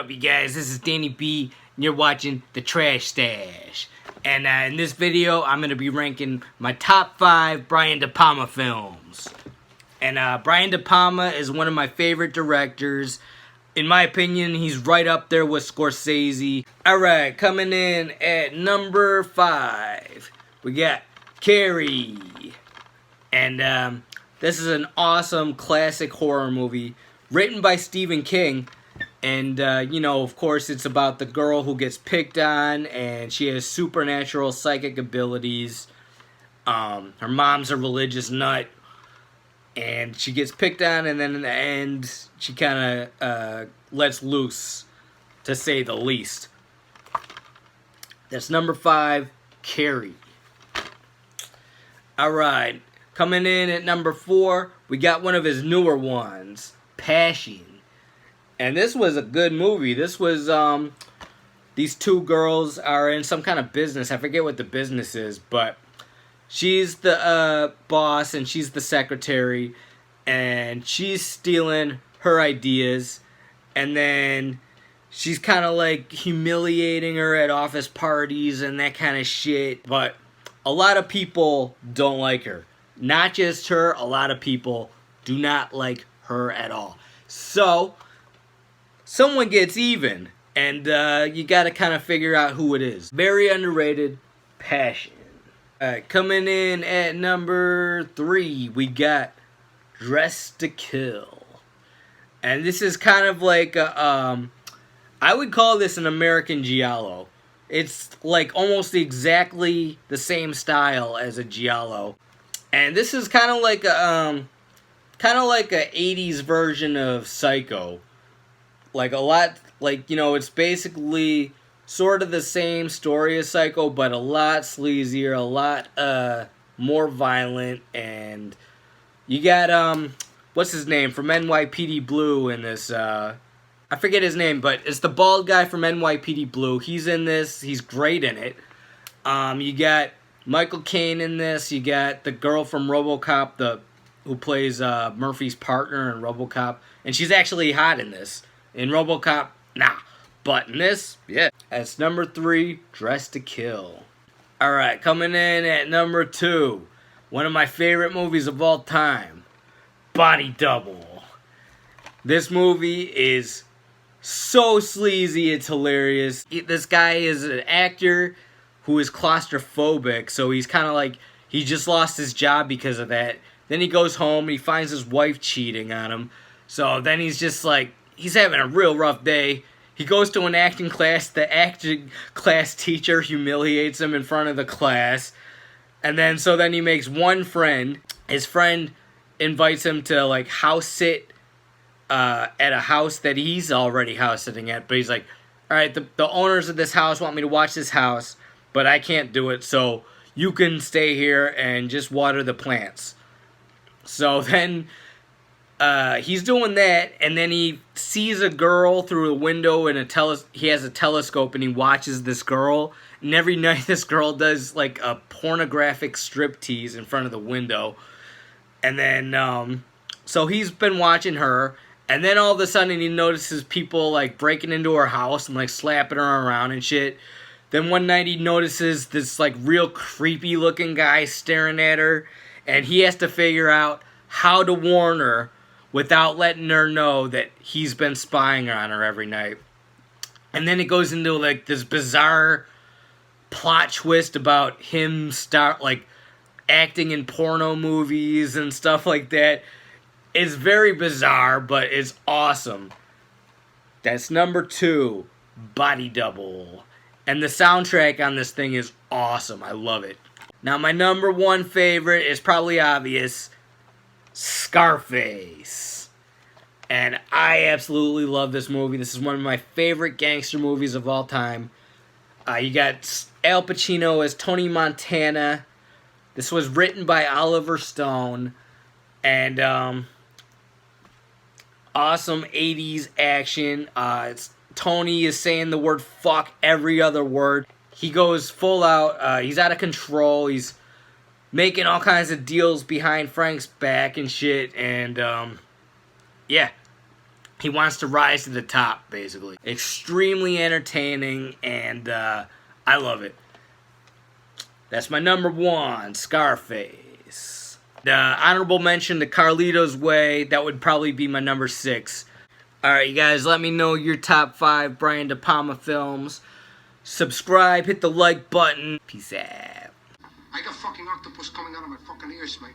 up, you guys? This is Danny B, and you're watching The Trash Stash. And in this video, I'm going to be ranking my top 5 Brian De Palma films. And Brian De Palma is one of my favorite directors. In my opinion, he's right up there with Scorsese. Alright, coming in at number 5, we got Carey. And this is an awesome classic horror movie written by Stephen King. And, you know, of course, it's about the girl who gets picked on, and she has supernatural psychic abilities. Her mom's a religious nut, and she gets picked on, and then in the end, she kind of lets loose, to say the least. That's number 5, Carey. Alright, coming in at number 4, we got one of his newer ones, Passion. And this was a good movie. This was, these two girls are in some kind of business. I forget what the business is, but she's the boss and she's the secretary. And she's stealing her ideas. And then she's kind of like humiliating her at office parties and that kind of shit. But a lot of people don't like her. Not just her, a lot of people do not like her at all. So someone gets even, and you gotta kind of figure out who it is. Very underrated, Passion. Coming in at number 3, we got Dressed to Kill. And this is kind of like, I would call this an American Giallo. It's like almost exactly the same style as a Giallo. And this is kind of like a 80s version of Psycho. Like a lot, like, you know, it's basically sort of the same story as Psycho, but a lot sleazier, a lot more violent, and you got, what's his name, from NYPD Blue in this, I forget his name, but it's the bald guy from NYPD Blue. He's in this, he's great in it. You got Michael Caine in this, you got the girl from RoboCop, who plays Murphy's partner in RoboCop, and she's actually hot in this. In RoboCop, nah. But in this, yeah. That's number 3, Dressed to Kill. Alright, coming in at number 2. One of my favorite movies of all time. Body Double. This movie is so sleazy, it's hilarious. This guy is an actor who is claustrophobic, so he's kind of like, he just lost his job because of that. Then he goes home and he finds his wife cheating on him. So then he's just like, he's having a real rough day. He goes to an acting class. The acting class teacher humiliates him in front of the class. And then, so then he makes one friend. His friend invites him to, like, house sit at a house that he's already house sitting at. But he's like, alright, the owners of this house want me to watch this house, but I can't do it, so you can stay here and just water the plants. So then he's doing that, and then he sees a girl through a window in he has a telescope, and he watches this girl, and every night this girl does like a pornographic striptease in front of the window. And then so he's been watching her, and then all of a sudden he notices people like breaking into her house and like slapping her around and shit. Then one night he notices this like real creepy looking guy staring at her, and he has to figure out how to warn her without letting her know that he's been spying on her every night. And then it goes into like this bizarre plot twist about him acting in porno movies and stuff like that. It's very bizarre, but it's awesome. That's number 2, Body Double. And the soundtrack on this thing is awesome. I love it. Now my number 1 favorite is probably obvious, Scarface. And I absolutely love this movie. This is one of my favorite gangster movies of all time. You got Al Pacino as Tony Montana. This was written by Oliver Stone. And awesome 80s action. Tony is saying the word fuck every other word. He goes full out. He's out of control. He's making all kinds of deals behind Frank's back and shit, and yeah, He wants to rise to the top, basically. Extremely entertaining, and I love it. That's my number 1, Scarface. Honorable mention to Carlito's Way. That would probably be my number 6. Alright, you guys, let me know your top 5 Brian De Palma films. Subscribe, hit the like button. Peace out. I got fucking octopus coming out of my fucking ears, mate.